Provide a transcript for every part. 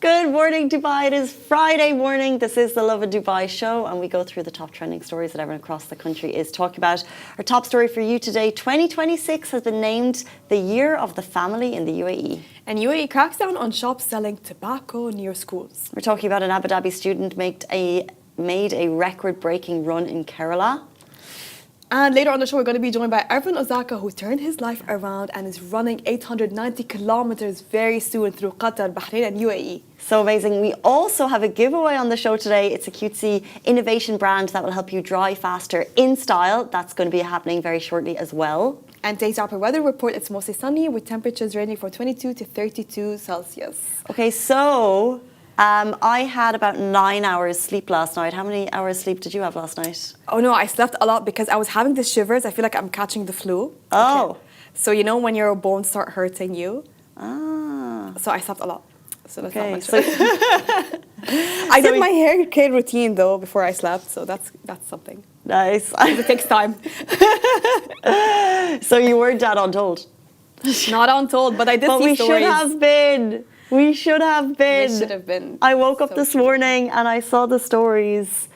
Good morning, Dubai. It is Friday morning. This is the Lovin Dubai show, and we go through the top trending stories that everyone across the country is talking about. Our top story for you today: 2026 has been named the Year of the Family in the UAE. And UAE cracks down on shops selling tobacco near schools. We're talking about an Abu Dhabi student made a record-breaking run in Kerala. And later on the show, we're going to be joined by Ervin Ozaka, who turned his life around and is running 890 kilometers very soon through Qatar, Bahrain, and UAE. So amazing. We also have a giveaway on the show today. It's a cutesy innovation brand that will help you dry faster in style. That's going to be happening very shortly as well. And today's Upper Weather Report, it's mostly sunny with temperatures ranging from 22 to 32 Celsius. Okay, so I had about 9 hours sleep last night. How many hours sleep did you have last night? Oh no, I slept a lot because I was having the shivers. I feel like I'm catching the flu. Oh. Okay. So you know when your bones start hurting you? Ah. So I slept a lot. So that's Okay. not much. I did my hair care routine though before I slept, so that's something. Nice. It takes time. So you weren't that untold? Not untold, but I did But see we stories. should have been. We should have been. We should have been. I woke up So this true. morning and I saw the stories.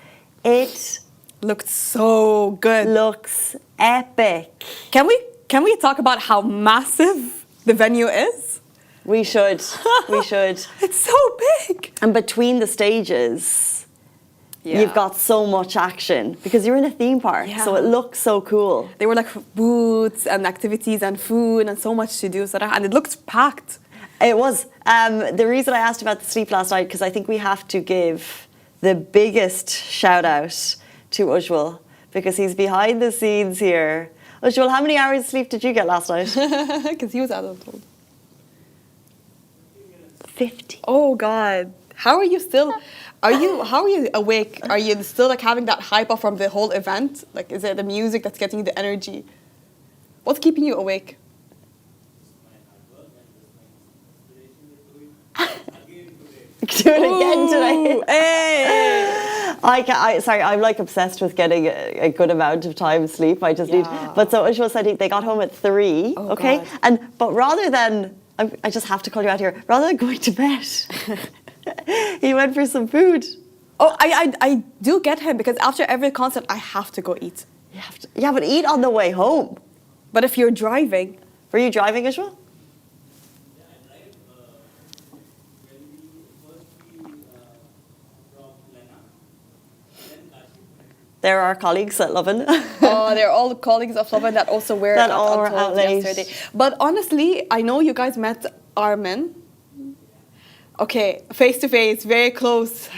It Looked so good. looks epic. Can we talk about how massive the venue is? We should. We should. It's so big. And between the stages, Yeah. you've got so much action because you're in a theme park. So Yeah. it looks so cool. There were like booths and activities and food and so much to do. And it looked packed. It was. The reason I asked about the sleep last night, because I think we have to give the biggest shout out to Ujjwal, because he's behind the scenes here. Ujjwal, how many hours sleep did you get last night? Because he was untold. 50. Oh God. How are you awake? Are you still like having that hype up from the whole event? Like, is it the music that's getting you the energy? What's keeping you awake? Do it again today. Ooh, hey. Sorry, I'm like obsessed with getting a good amount of time sleep. I just need. Yeah. But so Ujjwal said they got home at 3. Oh, okay, God. but rather than I just have to call you out here. Rather than going to bed, he went for some food. Oh, I do get him because after every concert I have to go eat. You have to. Yeah, but eat on the way home. But if you're driving, Were you driving, Ujjwal? There are colleagues at Lovin. oh, they're all colleagues of Lovin that also wear That it all were until out late. yesterday. But honestly, I know you guys met Armin. Okay, face to face, very close.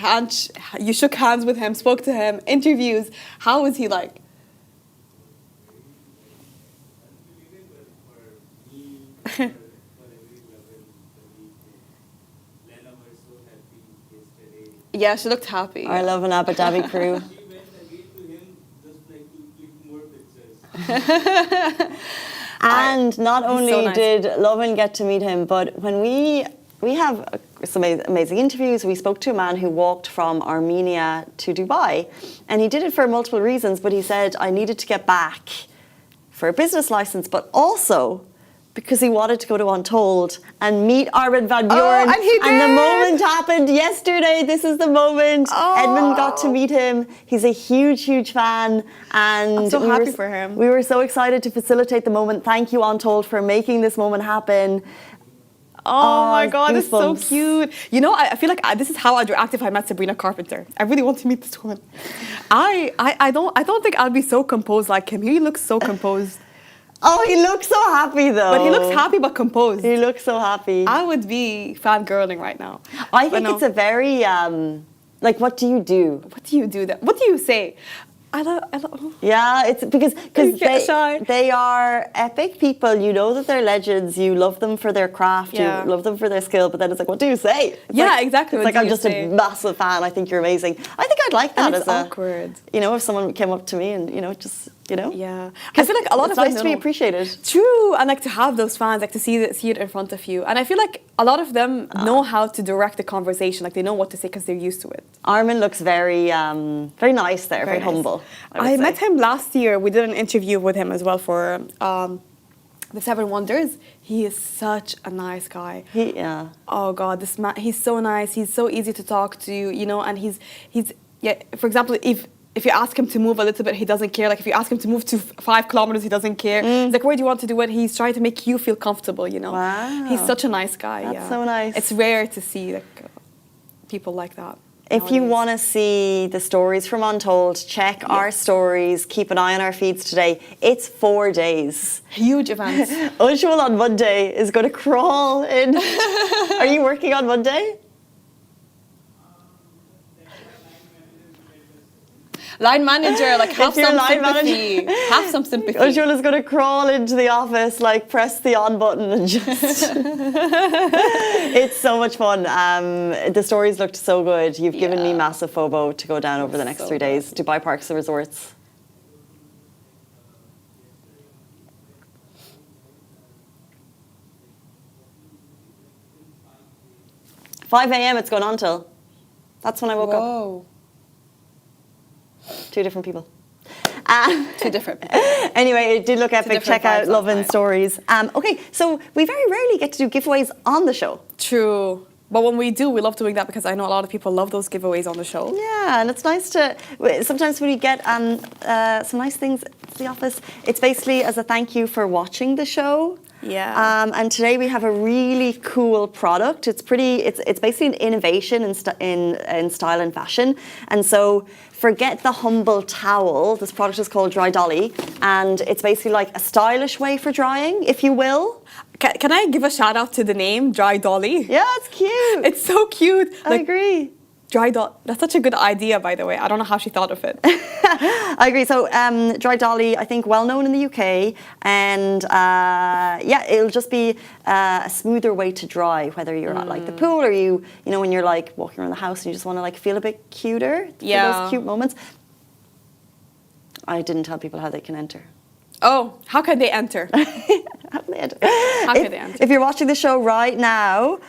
You shook hands with him, spoke to him, interviews. How was he like? Yeah, she looked happy. Our Lovin Abu Dhabi crew. And not only so nice. did Lovin get to meet him, but when we have some amazing interviews. We spoke to a man who walked from Armenia to Dubai, and he did it for multiple reasons, but he said, I needed to get back for a business license, but also because he wanted to go to Untold and meet Armin van Buuren. and he And the did! moment happened yesterday. This is the moment. Edmund got to meet him. He's a huge, huge fan. And I'm so happy for him. We were so excited to facilitate the moment. Thank you, Untold, for making this moment happen. Oh my God, it's so goosebumps. cute. You know, I feel like this is how I'd react if I met Sabrina Carpenter. I really want to meet this woman. I don't think I'll be so composed like him. He looks so composed. Oh, he looks so happy though. But he looks happy but composed. He looks so happy. I would be fangirling right now. I think it's a very, like, what do you do? What do you do then? What do you say? I don't. Yeah, it's because You get shy. they are epic people. You know that they're legends. You love them for their craft. Yeah. You love them for their skill. But then it's like, what do you say? It's Yeah, like, exactly. It's What like, do I'm you just say? a massive fan. I think you're amazing. I think I'd like that And it's as awkward. You know, if someone came up to me and, you know, just, you know. Yeah. I feel like a lot it's of nice them to be don't- appreciated. True, and like to have those fans, like to see it in front of you. And I feel like a lot of them know how to direct the conversation. Like they know what to say because they're used to it. Armin looks very, very nice there, very nice. humble. I met him last year. We did an interview with him as well for the Seven Wonders. He is such a nice guy. Yeah. Oh God, this man, he's so nice. He's so easy to talk to, you know, and he's yeah, for example, if you ask him to move a little bit, he doesn't care. Like if you ask him to move to 5 kilometers, he doesn't care. He's like, where do you want to do it? He's trying to make you feel comfortable, you know. Wow. He's such a nice guy. That's so nice. It's rare to see like people like that. If you nowadays. want to see the stories from Untold, check our stories. Keep an eye on our feeds today. It's 4 days. Huge events. Ujjwal on Monday is going to crawl in. Are you working on Monday? Line manager, like have If you're some line sympathy. Have some sympathy. Ujjwal is going to crawl into the office, like press the on button and just... It's so much fun. The stories looked so good. You've given me massive FOMO to go down over the next 3 days. Dubai Parks and Resorts. "5 a.m. it's going on till." That's when I woke up. Whoa. 2 different people. 2 different. Anyway, it did look epic. different Check out vibes Lovin last night. Stories. Okay, so we very rarely get to do giveaways on the show. True. But when we do, we love doing that because I know a lot of people love those giveaways on the show. Yeah, and it's nice to, sometimes when you get some nice things at the office, it's basically as a thank you for watching the show. Yeah. And today we have a really cool product. It's basically an innovation in style and fashion. And so forget the humble towel. This product is called Dry Dolly, and it's basically like a stylish way for drying, if you will. Can I give a shout out to the name Dry Dolly? Yeah, it's cute. It's so cute. I agree. Dry Dolly. That's such a good idea, by the way. I don't know how she thought of it. I agree. So Dry Dolly, I think, well known in the UK, and yeah, it'll just be a smoother way to dry, whether you're at like the pool or you know, when you're like walking around the house and you just want to like feel a bit cuter for those cute moments. I didn't tell people how they can enter. Oh, how can they enter? How can they enter? If you're watching the show right now,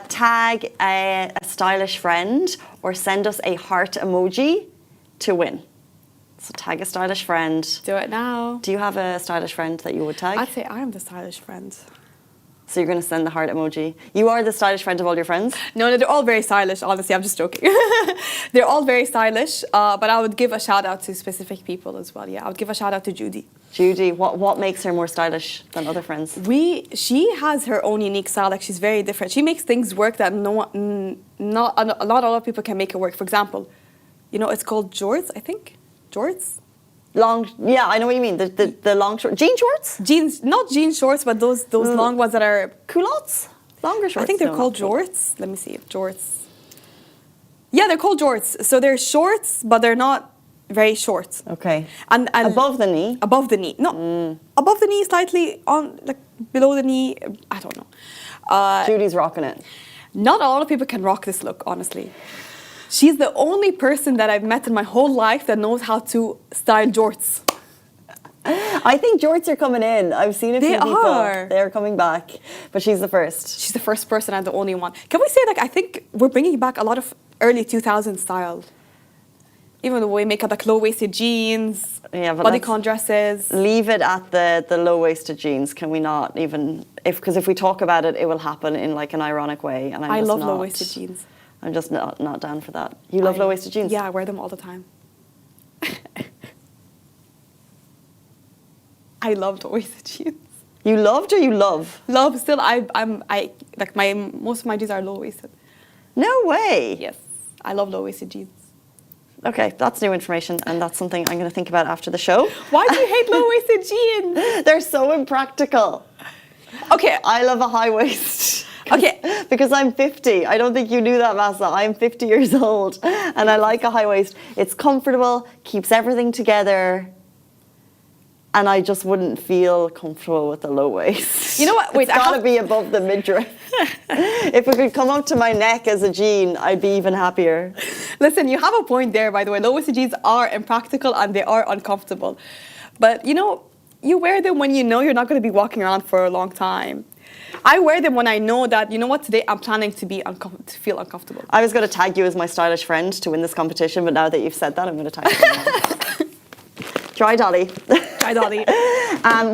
tag a stylish friend or send us a heart emoji to win. So tag a stylish friend. Do it now. Do you have a stylish friend that you would tag? I'd say I am the stylish friend. So you're going to send the heart emoji. You are the stylish friend of all your friends? No, they're all very stylish, honestly. I'm just joking. They're all very stylish, but I would give a shout out to specific people as well. Yeah, I would give a shout out to Judy. Judy, what makes her more stylish than other friends? She has her own unique style. Like she's very different. She makes things work that not a lot of other people can make it work. For example, you know, it's called jorts, I think. Jorts? Long, yeah, I know what you mean. The long short jean shorts? Jeans, not jean shorts, but those long ones that are culottes? Longer shorts? I think they're No, called not jorts. Let me see, jorts. Yeah, they're called jorts. So they're shorts, but they're not very short. Okay. And above the knee? Above the knee. No, above the knee, slightly on, like below the knee. I don't know. Judy's rocking it. Not a lot of people can rock this look, honestly. She's the only person that I've met in my whole life that knows how to style jorts. I think jorts are coming in. I've seen a few people. They're coming back. But she's the first. She's the first person and the only one. Can we say, like, I think we're bringing back a lot of early 2000s style. Even the way we make up like low-waisted jeans, bodycon dresses. Leave it at the low-waisted jeans. Can we not even... Because if we talk about it, it will happen in like an ironic way. And I love low-waisted jeans. I'm just not down for that. You love low-waisted jeans? Yeah, I wear them all the time. I love low-waisted jeans. You loved or you love? Love. Still, I like most of my jeans are low-waisted. No way. Yes, I love low-waisted jeans. Okay, that's new information, and that's something I'm going to think about after the show. Why do you hate low-waisted jeans? They're so impractical. Okay, I love a high waist. Okay. Because I'm 50. I don't think you knew that, Masa. I'm 50 years old and I like a high waist. It's comfortable, keeps everything together, and I just wouldn't feel comfortable with a low waist. You know what? Wait, it's got to be above the midriff. If it could come up to my neck as a jean, I'd be even happier. Listen, you have a point there, by the way. Low-waisted jeans are impractical and they are uncomfortable. But, you know, you wear them when you know you're not going to be walking around for a long time. I wear them when I know that, you know what, today I'm planning to to feel uncomfortable. I was going to tag you as my stylish friend to win this competition, but now that you've said that, I'm going to tag you. Try Dolly. Try Dolly.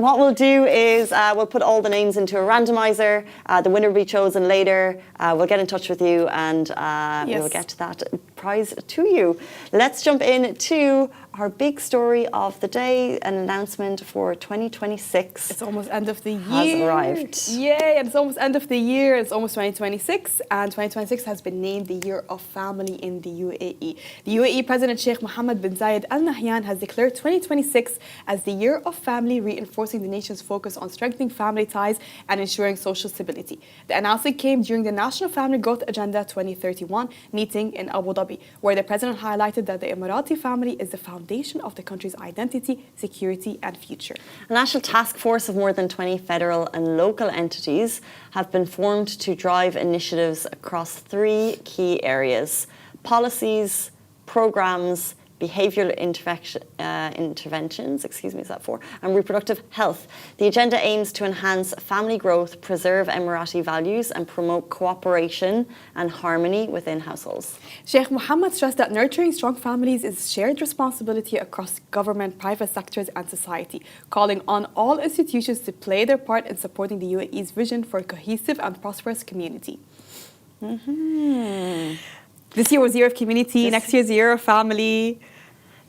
What we'll do is we'll put all the names into a randomizer. The winner will be chosen later. We'll get in touch with you and Yes. we'll get that prize to you. Let's jump into our big story of the day, an announcement for 2026. It's almost end of the year. Has arrived. Yay, and it's almost end of the year. It's almost 2026, and 2026 has been named the Year of Family in the UAE. The UAE President Sheikh Mohammed bin Zayed Al Nahyan has declared 2026 as the Year of Family, reinforcing the nation's focus on strengthening family ties and ensuring social stability. The announcement came during the National Family Growth Agenda 2031 meeting in Abu Dhabi, where the President highlighted that the Emirati family is the foundation of the country's identity, security and future. A national task force of more than 20 federal and local entities have been formed to drive initiatives across 3 key areas: policies, programs, behavioural interventions, and reproductive health. The agenda aims to enhance family growth, preserve Emirati values, and promote cooperation and harmony within households. Sheikh Mohammed stressed that nurturing strong families is shared responsibility across government, private sectors, and society, calling on all institutions to play their part in supporting the UAE's vision for a cohesive and prosperous community. This year was Year of Community, next year's Year of Family.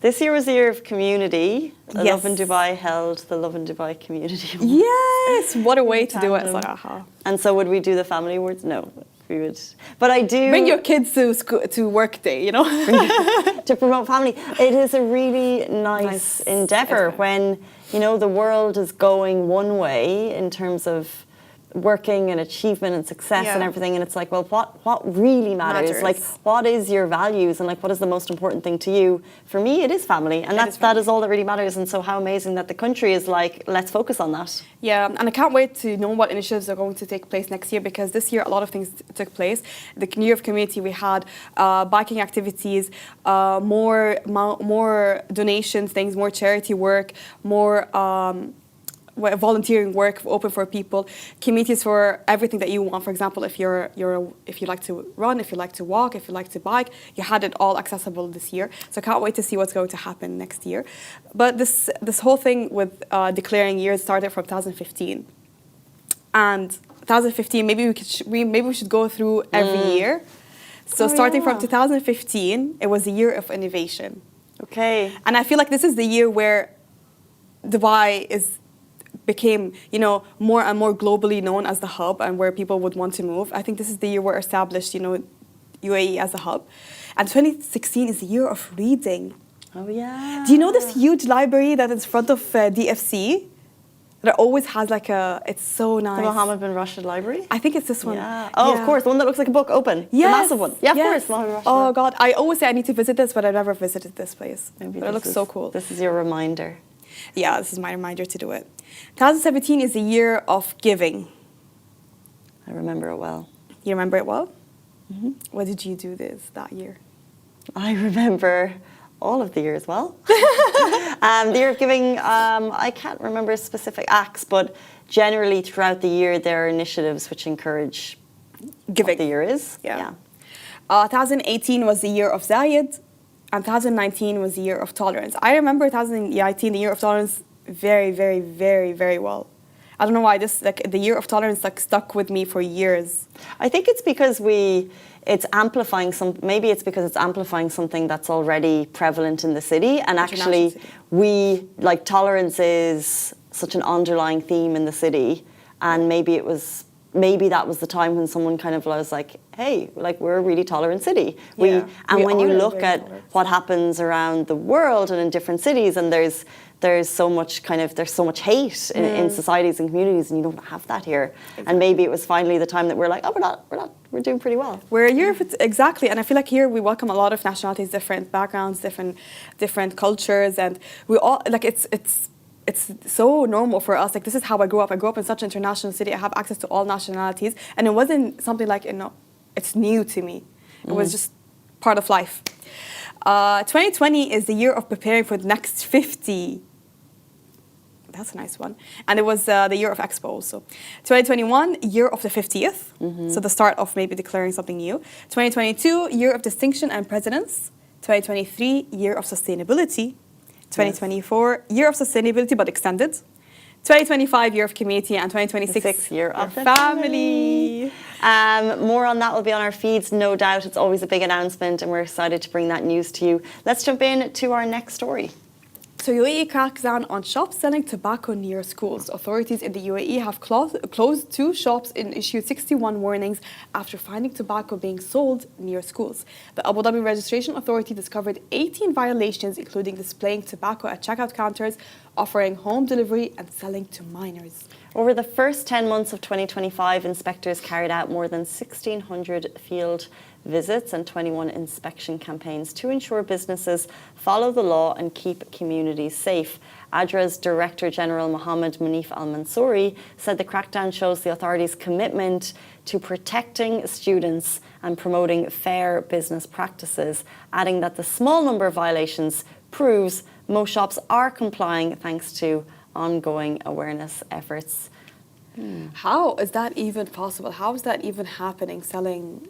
This year was the Year of Community. Yes. Lovin Dubai held the Lovin Dubai Community Award. Yes, what a way to do it, Tandem. Saraha. And so would we do the family awards? No, we would. But I do... Bring your kids to school, to work day, you know? to promote family. It is a really nice endeavour when, you know, the world is going one way in terms of working and achievement and success and everything, and it's like, well, what really matters? Like, what is your values, and like, what is the most important thing to you? For me, it is family, and that is all that really matters. And so how amazing that the country is like, let's focus on that. Yeah, and I can't wait to know what initiatives are going to take place next year, because this year a lot of things took place. The Year of Community, we had biking activities, more donations, things, more charity work, more volunteering work open for people, communities for everything that you want. For example, if you like to run, if you like to walk, if you like to bike, you had it all accessible this year. So I can't wait to see what's going to happen next year. But this whole thing with declaring years started from 2015, and 2015 maybe we should go through every year. So starting from 2015, it was the year of innovation. Okay. And I feel like this is the year where Dubai became, you know, more and more globally known as the hub and where people would want to move. I think this is the year we're established, you know, UAE as a hub. And 2016 is the year of reading. Oh, yeah. Do you know this huge library that is in front of DFC? That always has like it's so nice. The Mohammed bin Rashid Library? I think it's this one. Yeah. Oh, of course, the one that looks like a book open. Yes. The massive one. Yeah, of course. Mohammed bin Rashid. Oh, God. I always say I need to visit this, but I've never visited this place. Maybe but it looks so cool. This is your reminder. Yeah, this is my reminder to do it. 2017 is the year of giving. I remember it well. You remember it well? Mm-hmm. What did you do that year? I remember all of the years well. The year of giving, I can't remember specific acts, but generally throughout the year there are initiatives which encourage giving. What the year is. Yeah. 2018 was the year of Zayed, and 2019 was the year of tolerance. I remember 2018, the year of tolerance, very, very, very, very well. I don't know why the year of tolerance stuck with me for years. I think it's because it's amplifying maybe it's because it's amplifying something that's already prevalent in the city, and actually tolerance is such an underlying theme in the city, and maybe that was the time when someone kind of was like, hey, like, we're a really tolerant city. When you look at what happens around the world and in different cities, and there's so much hate in societies and communities, and you don't have that here. Exactly. And maybe it was finally the time that we're like, oh, we're doing pretty well. We're a year of it, exactly. And I feel like here we welcome a lot of nationalities, different backgrounds, different cultures, and we all like it's so normal for us. Like, this is how I grew up. I grew up in such an international city. I have access to all nationalities. And it wasn't something like, you know, it's new to me. It was just part of life. 2020 is the year of preparing for the next 50. That's a nice one. And it was the year of Expo also. 2021, year of the 50th. So the start of maybe declaring something new. 2022, year of distinction and presidents. 2023, year of sustainability. 2024, year of sustainability but extended. 2025, year of community, and 2026, year of the family. More on that will be on our feeds, no doubt. It's always a big announcement, and we're excited to bring that news to you. Let's jump in to our next story. So UAE cracks down on shops selling tobacco near schools. Authorities in the UAE have closed 2 shops and issued 61 warnings after finding tobacco being sold near schools. The Abu Dhabi Registration Authority discovered 18 violations, including displaying tobacco at checkout counters, offering home delivery, and selling to minors. Over the first 10 months of 2025, inspectors carried out more than 1,600 field visits and 21 inspection campaigns to ensure businesses follow the law and keep communities safe. ADRA's Director General Mohammed Munif Al Mansouri said the crackdown shows the authorities' commitment to protecting students and promoting fair business practices, adding that the small number of violations proves most shops are complying thanks to ongoing awareness efforts. How is that even possible? How is that even happening, selling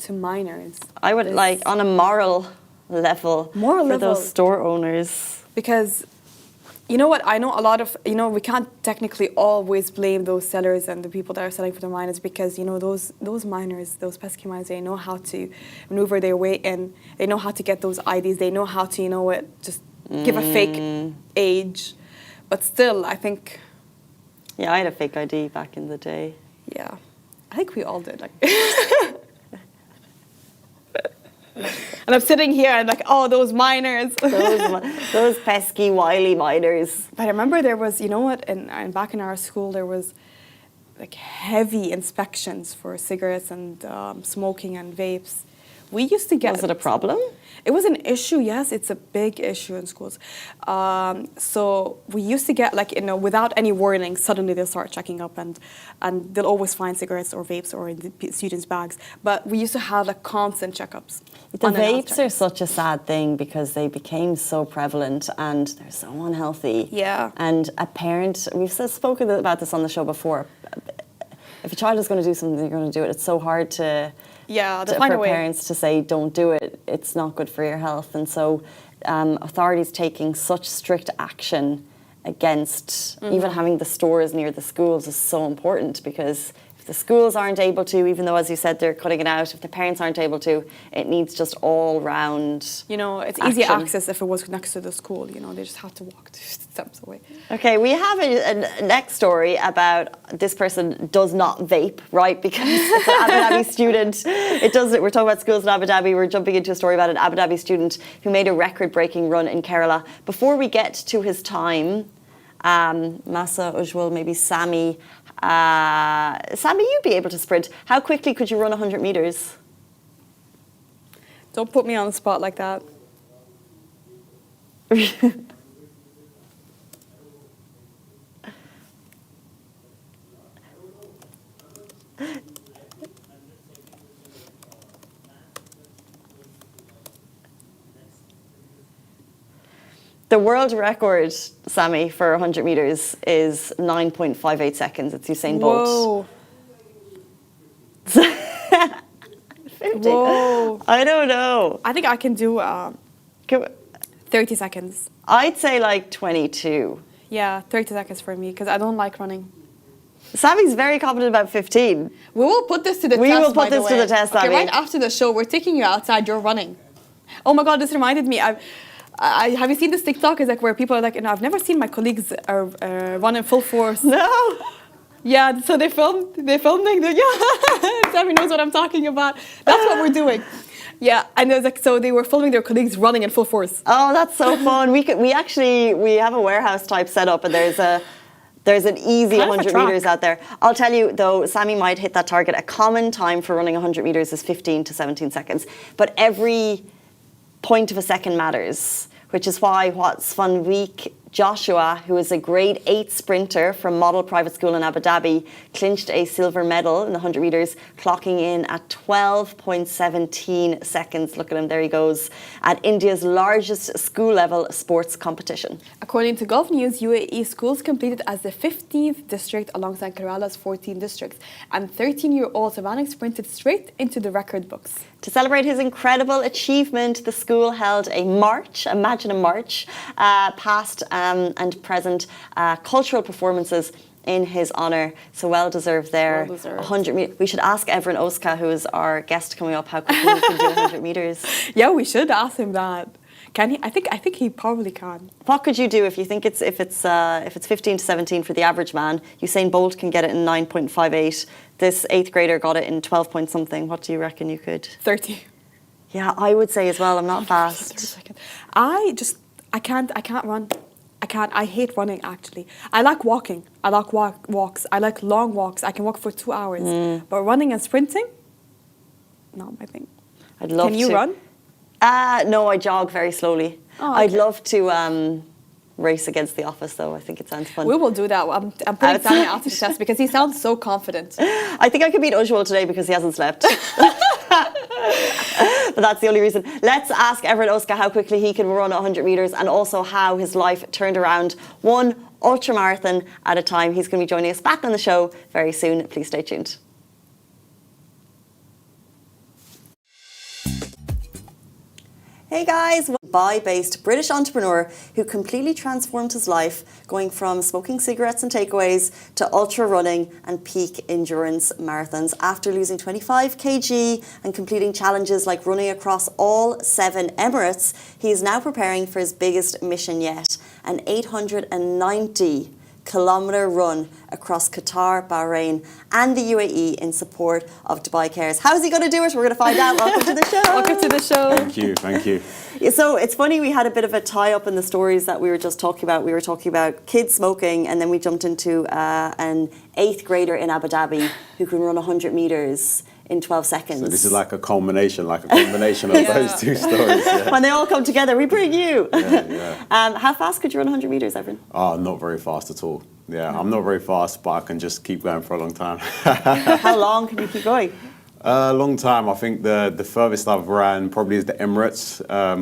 to minors? I would like on a moral level for those store owners. Because you know what, I know a lot of, we can't technically always blame those sellers and the people that are selling for the minors, because those minors, those pesky minors, they know how to maneuver their way in. They know how to get those IDs. They know how to, just give a fake age. But still, I think... Yeah, I had a fake ID back in the day. Yeah, I think we all did. And I'm sitting here and oh, those minors. those pesky, wily minors. But I remember there was, and back in our school, there was heavy inspections for cigarettes and smoking and vapes. We used to get... Was it a problem? It was an issue, yes. It's a big issue in schools. So we used to get, without any warning, suddenly they'll start checking up and they'll always find cigarettes or vapes or in the students' bags. But we used to have, constant checkups. The vapes are such a sad thing because they became so prevalent and they're so unhealthy. Yeah. And a parent, we've spoken about this on the show before, if a child is going to do something, they're going to do it. It's so hard to... Yeah, for parents to say, don't do it, it's not good for your health. And so authorities taking such strict action against even having the stores near the schools is so important, because if the schools aren't able to, even though, as you said, they're cutting it out, if the parents aren't able to, it needs just all round it's easy access if it was next to the school, they just have to walk 2 steps away. Okay, we have a next story about this person does not vape, right? Because it's an Abu Dhabi student. We're talking about schools in Abu Dhabi. We're jumping into a story about an Abu Dhabi student who made a record-breaking run in Kerala. Before we get to his time, Masa, Ujwal, maybe Sami. Sami, you'd be able to sprint. How quickly could you run 100 meters? Don't put me on the spot like that. The world record, Sami, for 100 meters is 9.58 seconds. It's Usain Bolt. Whoa. 50. Whoa. I don't know. I think I can do 30 seconds. I'd say 22. Yeah, 30 seconds for me, because I don't like running. Sami's very confident about 15. We will put this to the test. We will put this to the test, Sami. Okay, right after the show, we're taking you outside, you're running. Oh my God, this reminded me. Have you seen this TikTok? It's where people are I've never seen my colleagues run in full force. No. Yeah, so they filmed Sammy knows what I'm talking about. That's what we're doing. Yeah, and it was so they were filming their colleagues running in full force. Oh, that's so fun. We have a warehouse type setup, and there's an easy 100 meters out there. I'll tell you though, Sami might hit that target. A common time for running 100 meters is 15 to 17 seconds, but every point of a second matters, which is why What's Fun Week Joshua, who is a grade 8 sprinter from Model Private School in Abu Dhabi, clinched a silver medal in the 100 metres, clocking in at 12.17 seconds. Look at him, there he goes, at India's largest school-level sports competition. According to Gulf News, UAE schools completed as the 15th district alongside Kerala's 14 districts, and 13-year-old Savannah sprinted straight into the record books. To celebrate his incredible achievement, the school held a march, imagine a march, past and present cultural performances in his honour. So well deserved there. Well deserved. 100 metres. We should ask Everin Oska, who is our guest coming up, how quickly he can do 100 metres. Yeah, we should ask him that. Can he? I think he probably can. What could you do if you think if it's 15 to 17 for the average man? Usain Bolt can get it in 9.58. This 8th grader got it in 12 point something. What do you reckon you could? 30. Yeah, I would say as well. I'm not fast. I can't run. I hate running, actually. I like walking. I like walks. I like long walks. I can walk for 2 hours. But running and sprinting, not my thing. I'd love to. Can you run? No, I jog very slowly. Oh, okay. I'd love to race against the office, though. I think it sounds fun. We will do that. I'm putting Danny out to the test because he sounds so confident. I think I could beat Ujjwal today because he hasn't slept. But that's the only reason. Let's ask Everett Oska how quickly he can run 100 metres and also how his life turned around one ultramarathon at a time. He's going to be joining us back on the show very soon. Please stay tuned. Hey guys, Dubai-based British entrepreneur who completely transformed his life, going from smoking cigarettes and takeaways to ultra running and peak endurance marathons. After losing 25 kg and completing challenges like running across all 7 Emirates, he is now preparing for his biggest mission yet, an 890-kilometre run across Qatar, Bahrain and the UAE in support of Dubai Cares. How's he going to do it? We're going to find out. Welcome to the show. Welcome to the show. Thank you. So it's funny, we had a bit of a tie-up in the stories that we were just talking about. We were talking about kids smoking and then we jumped into an 8th grader in Abu Dhabi who can run 100 metres in 12 seconds. So this is like a combination of those two stories. Yeah. When they all come together, we bring you. Yeah. How fast could you run 100 metres, Everin? Oh, not very fast at all. Yeah, I'm not very fast, but I can just keep going for a long time. How long can you keep going? A long time. I think the furthest I've ran probably is the Emirates,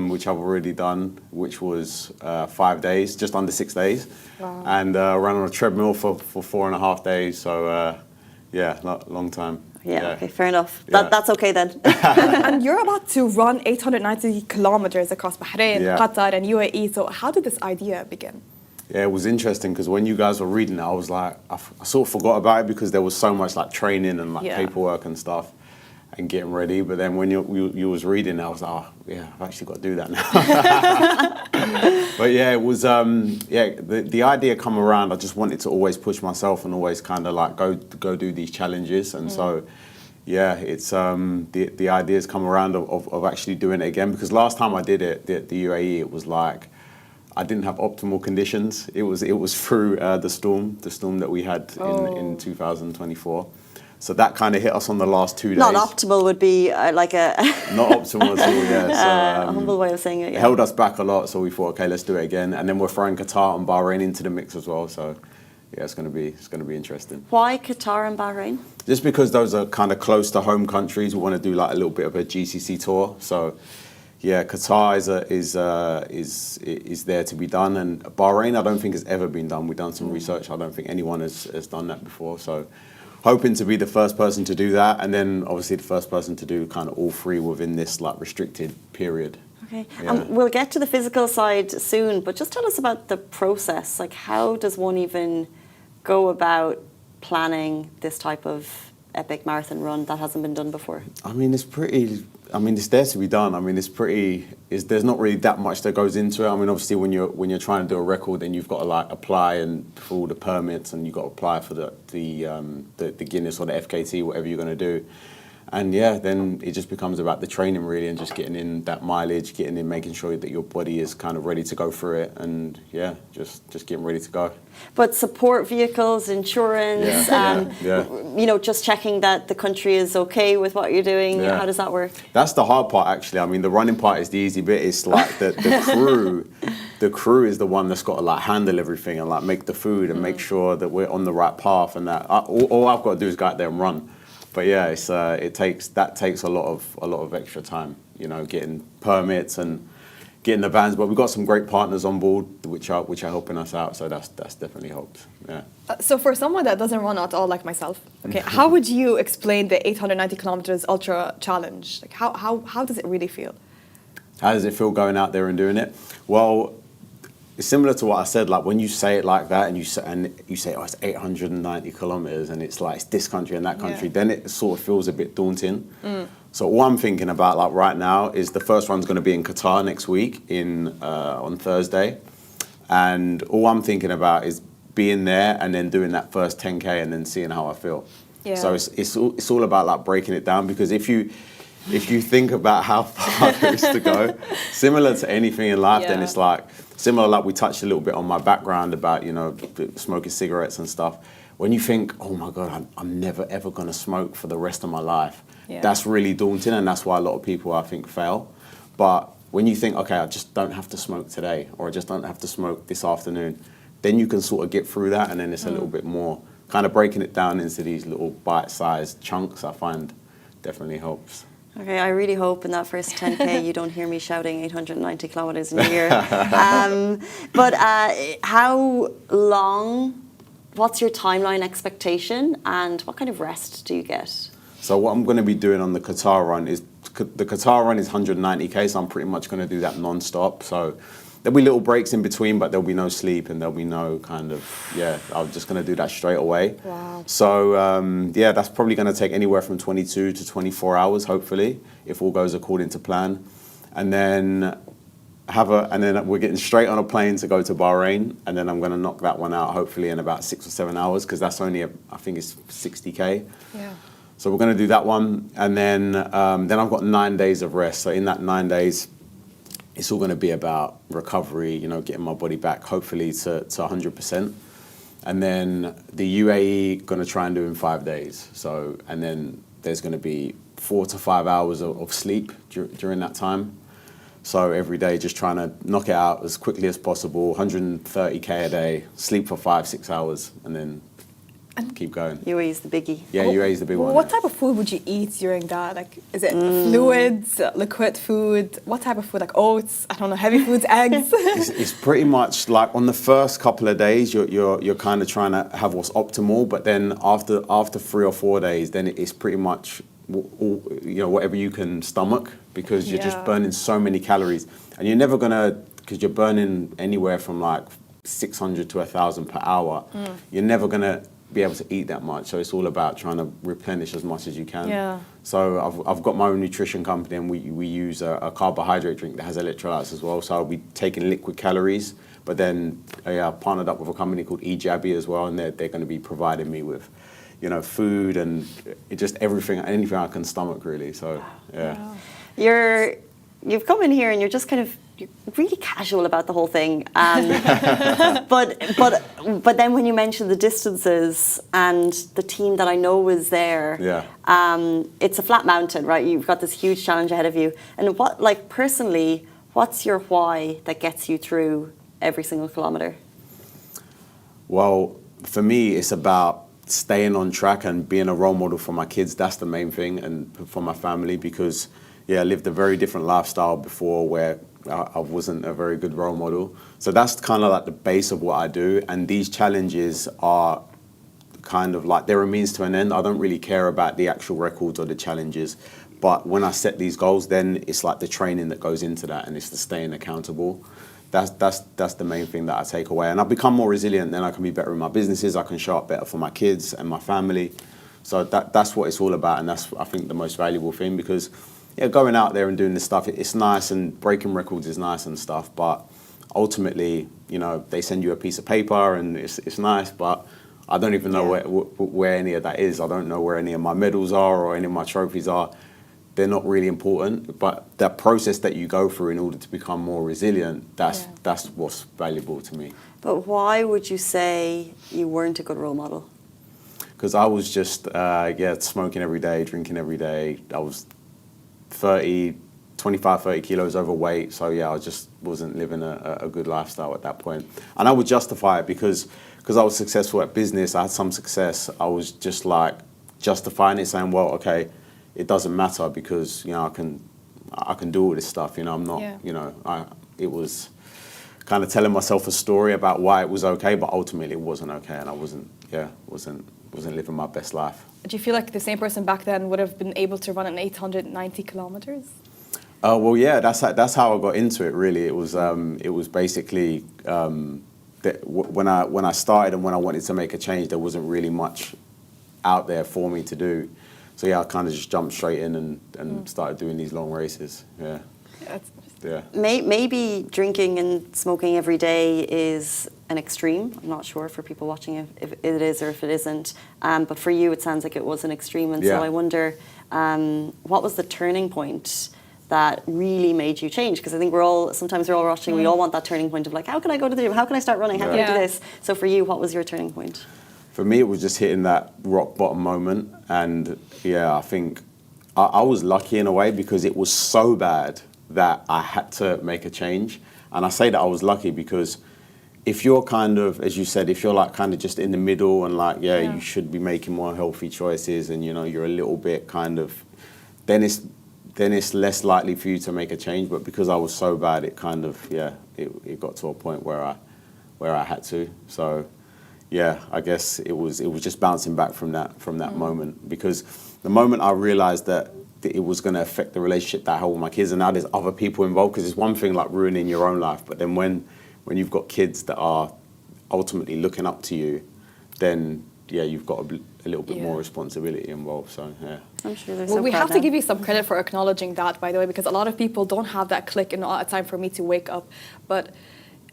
which I've already done, which was 5 days, just under 6 days. Wow. And ran on a treadmill for 4.5 days. So, long time. Yeah, okay, fair enough. Yeah. That's okay then. And you're about to run 890 kilometers across Bahrain, Qatar, and UAE. So how did this idea begin? Yeah, it was interesting because when you guys were reading it, I was like, I sort of forgot about it because there was so much like training and like paperwork and stuff and getting ready. But then when you was reading it, I was like, oh, yeah, I've actually got to do that now. But yeah, it was, the idea come around. I just wanted to always push myself and always kind of like go do these challenges. And so, yeah, it's the ideas come around of actually doing it again. Because last time I did it, the UAE, it was like, I didn't have optimal conditions. It was through the storm that we had in 2024. So that kind of hit us on the last 2 days. Not optimal would be like a... Not optimal at all, yeah. So, a humble way of saying it, yeah. Held us back a lot, so we thought, okay, let's do it again. And then we're throwing Qatar and Bahrain into the mix as well. So, yeah, it's going to be interesting. Why Qatar and Bahrain? Just because those are kind of close to home countries. We want to do like a little bit of a GCC tour. So, yeah, Qatar is there to be done, and Bahrain I don't think has ever been done. We've done some research. I don't think anyone has done that before. So, hoping to be the first person to do that, and then obviously the first person to do kind of all 3 within this like restricted period. Okay, Yeah. we'll get to the physical side soon, but just tell us about the process. Like, how does one even go about planning this type of epic marathon run that hasn't been done before? I mean, it's there to be done. I mean, there's not really that much that goes into it. I mean, obviously, when you're trying to do a record, then you've got to like apply for all the permits, and you've got to apply for the Guinness or the FKT, whatever you're going to do. And yeah, then it just becomes about the training really, and just getting in that mileage, getting in, making sure that your body is kind of ready to go through it, and yeah, just getting ready to go. But support vehicles, insurance, you know, just checking that the country is okay with what you're doing. Yeah. How does that work? That's the hard part, actually. I mean, the running part is the easy bit. It's like the crew. The crew is the one that's got to like handle everything and like make the food and make sure that we're on the right path, and that all I've got to do is go out there and run. But yeah, it takes a lot of extra time, you know, getting permits and getting the vans. But we've got some great partners on board which are helping us out. So that's definitely helped. Yeah. So for someone that doesn't run at all like myself, okay, how would you explain the 890 kilometers ultra challenge? Like how does it really feel? How does it feel going out there and doing it? Well, it's similar to what I said. Like when you say it like that, and you say, oh, it's 890 kilometers, and it's like it's this country and that country, then it sort of feels a bit daunting. So all I'm thinking about, like right now, is the first one's going to be in Qatar next week on Thursday, and all I'm thinking about is being there and then doing that first 10K and then seeing how I feel. Yeah. So it's all about like breaking it down, because if you think about how far there is to go, similar to anything in life, then it's like similar, like we touched a little bit on my background about, you know, smoking cigarettes and stuff. When you think, oh my God, I'm never ever going to smoke for the rest of my life, that's really daunting, and that's why a lot of people, I think, fail. But when you think, okay, I just don't have to smoke today, or I just don't have to smoke this afternoon, then you can sort of get through that, and then it's a little bit more kind of breaking it down into these little bite-sized chunks, I find definitely helps. Okay, I really hope in that first 10K you don't hear me shouting 890 kilometers in a year. But how long, what's your timeline expectation, and what kind of rest do you get? So what I'm going to be doing on the Qatar run is, the Qatar run is 190K, so I'm pretty much going to do that non-stop. So there'll be little breaks in between, but there'll be no sleep and there'll be no kind of, I'm just going to do that straight away. Wow. So, that's probably going to take anywhere from 22 to 24 hours, hopefully, if all goes according to plan. And then we're getting straight on a plane to go to Bahrain, and then I'm going to knock that one out, hopefully, in about 6 or 7 hours, because that's only, I think it's 60K. Yeah. So we're going to do that one, and then I've got 9 days of rest. So in that 9 days, it's all going to be about recovery, you know, getting my body back, hopefully to 100%. And then the UAE going to try and do in 5 days. So, and then there's going to be 4 to 5 hours of sleep during that time. So every day, just trying to knock it out as quickly as possible, 130K a day, sleep for 5-6 hours, and then keep going. UAE is the biggie. Yeah, UAE is the big one. What type of food would you eat during that? Like, is it fluids, liquid food? What type of food? Like oats? I don't know, heavy foods, eggs? It's pretty much like on the first couple of days, you're kind of trying to have what's optimal, but then after 3 or 4 days, then it's pretty much whatever you can stomach, because you're just burning so many calories, and you're never gonna, because you're burning anywhere from like 600 to 1,000 per hour. You're never gonna be able to eat that much, so it's all about trying to replenish as much as you can. Yeah. So I've got my own nutrition company, and we use a carbohydrate drink that has electrolytes as well. So I'll be taking liquid calories, but then I've partnered up with a company called eJabby as well, and they're going to be providing me with, you know, food and just anything I can stomach really. So Wow. You've come in here and you're really casual about the whole thing. But then when you mention the distances and the team that I know was there, it's a flat mountain, right? You've got this huge challenge ahead of you. And personally, what's your why that gets you through every single kilometer? Well, for me, it's about staying on track and being a role model for my kids. That's the main thing, and for my family, because I lived a very different lifestyle before where I wasn't a very good role model. So that's kind of like the base of what I do. And these challenges are kind of like, they're a means to an end. I don't really care about the actual records or the challenges. But when I set these goals, then it's like the training that goes into that, and it's the staying accountable. That's the main thing that I take away. And I've become more resilient, then I can be better in my businesses. I can show up better for my kids and my family. So that's what it's all about. And that's, I think, the most valuable thing, because going out there and doing this stuff, it's nice, and breaking records is nice and stuff, but ultimately, they send you a piece of paper and it's nice, but I don't even know where any of that is. I don't know where any of my medals are or any of my trophies are. They're not really important, but that process that you go through in order to become more resilient, that's what's valuable to me. But why would you say you weren't a good role model? Because I was just, smoking every day, drinking every day. I was 25, 30 kilos overweight. So yeah, I just wasn't living a good lifestyle at that point. And I would justify it because I was successful at business. I had some success. I was just like justifying it, saying, well, okay, it doesn't matter because, you know, I can do all this stuff. You know, I'm not, you know, it was kind of telling myself a story about why it was okay, but ultimately it wasn't okay. And I wasn't living my best life. Do you feel like the same person back then would have been able to run an 890 kilometers? Well, yeah, that's how I got into it. Really, it was basically when I started and when I wanted to make a change, there wasn't really much out there for me to do. So yeah, I kind of just jumped straight in and started doing these long races. Yeah. Yeah. Maybe drinking and smoking every day is an extreme. I'm not sure for people watching if it is or if it isn't. But for you, it sounds like it was an extreme. And so I wonder, what was the turning point that really made you change? Because I think sometimes we're all rushing. We all want that turning point of like, how can I go to the gym? How can I start running? How can I do this? So for you, what was your turning point? For me, it was just hitting that rock bottom moment. And yeah, I think I was lucky in a way because it was so bad that I had to make a change. And I say that I was lucky because if you're kind of, as you said, if you're like kind of just in the middle and like, you should be making more healthy choices and, you know, you're a little bit kind of, then it's less likely for you to make a change. But because I was so bad, it kind of, it got to a point where I had to. So yeah, I guess it was just bouncing back from that moment, because the moment I realized that it was going to affect the relationship that I had with my kids, and now there's other people involved, because it's one thing like ruining your own life, but then when you've got kids that are ultimately looking up to you, then you've got a little bit more responsibility involved. So yeah, I'm sure there's. Well, we have to give you some credit for acknowledging that, by the way, because a lot of people don't have that click and not a time for me to wake up. But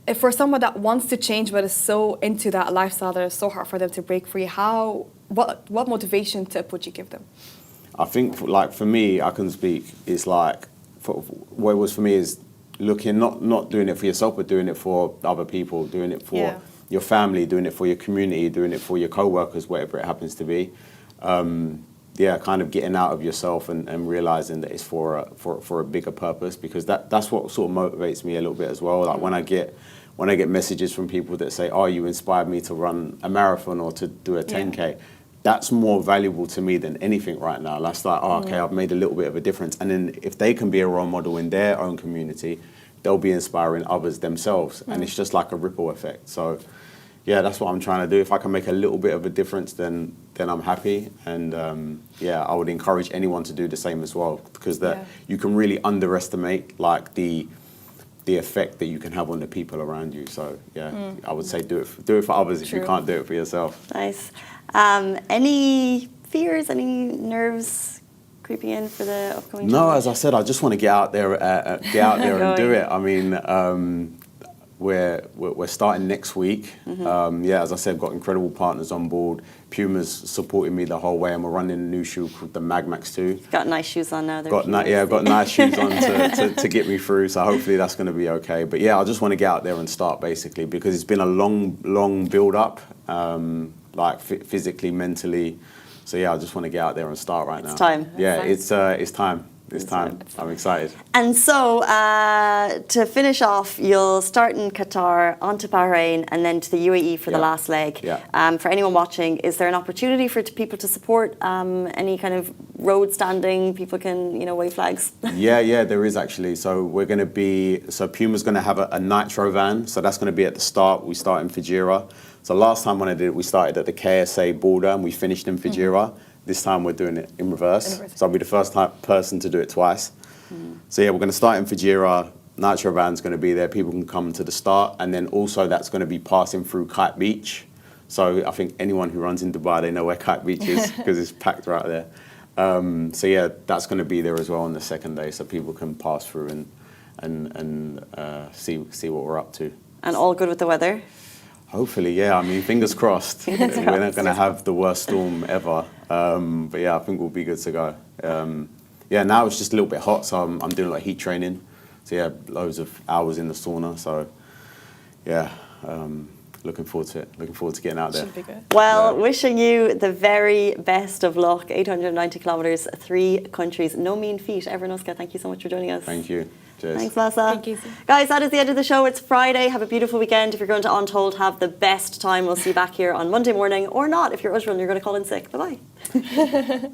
if for someone that wants to change but is so into that lifestyle that it's so hard for them to break free, what motivation tip would you give them? I think, like, for me, I can speak, it's like, what it was for me is looking, not doing it for yourself, but doing it for other people, doing it for your family, doing it for your community, doing it for your co-workers, whatever it happens to be. Kind of getting out of yourself and realizing that it's for a bigger purpose, because that's what sort of motivates me a little bit as well. Like when I get messages from people that say, "Oh, you inspired me to run a marathon or to do a 10K." That's more valuable to me than anything right now. That's like, oh, okay, I've made a little bit of a difference. And then if they can be a role model in their own community, they'll be inspiring others themselves. And it's just like a ripple effect. So yeah, that's what I'm trying to do. If I can make a little bit of a difference, then I'm happy. And I would encourage anyone to do the same as well, because you can really underestimate like the effect that you can have on the people around you. So I would say do it for others if you can't do it for yourself. Nice. Any fears, any nerves creeping in for the upcoming No, challenge? as I said, I just want to get out there and do it. I mean, we're starting next week. As I said, got incredible partners on board. Puma's supporting me the whole way, and we're running a new shoe called the Magmax 2. You've got nice shoes on now. Got nice shoes on to get me through, so hopefully that's going to be okay. But yeah, I just want to get out there and start, basically, because it's been a long build-up, like physically, mentally. So yeah, I just want to get out there and start right now. It's time. Yeah, it's time. It's time. I'm excited. And so, to finish off, you'll start in Qatar, on to Bahrain, and then to the UAE for the last leg. Yeah. For anyone watching, is there an opportunity for people to support any kind of road standing? People can, wave flags. Yeah, there is actually. So Puma's going to have a nitro van. So that's going to be at the start. We start in Fujairah. So last time when I did it, we started at the KSA border and we finished in Fujairah. This time we're doing it in reverse. So I'll be the first person to do it twice. So yeah, we're going to start in Fujairah. Nitro van's going to be there. People can come to the start. And then also that's going to be passing through Kite Beach. So I think anyone who runs in Dubai, they know where Kite Beach is because it's packed right there. So yeah, that's going to be there as well on the second day. So people can pass through and see what we're up to. And all good with the weather? Hopefully, yeah. I mean, fingers crossed. We're not going to have the worst storm ever. But yeah, I think we'll be good to go. Yeah, now it's just a little bit hot, so I'm doing like heat training. So yeah, loads of hours in the sauna. So yeah, looking forward to it. Looking forward to getting out there. Should be good. Well, wishing you the very best of luck. 890 kilometres, 3 countries. No mean feat. Evernoska, thank you so much for joining us. Thank you. Cheers. Thanks, Masa. Thank you. Guys, that is the end of the show. It's Friday. Have a beautiful weekend. If you're going to Untold, have the best time. We'll see you back here on Monday morning, or not. If you're Usher and you're going to call in sick. Bye-bye.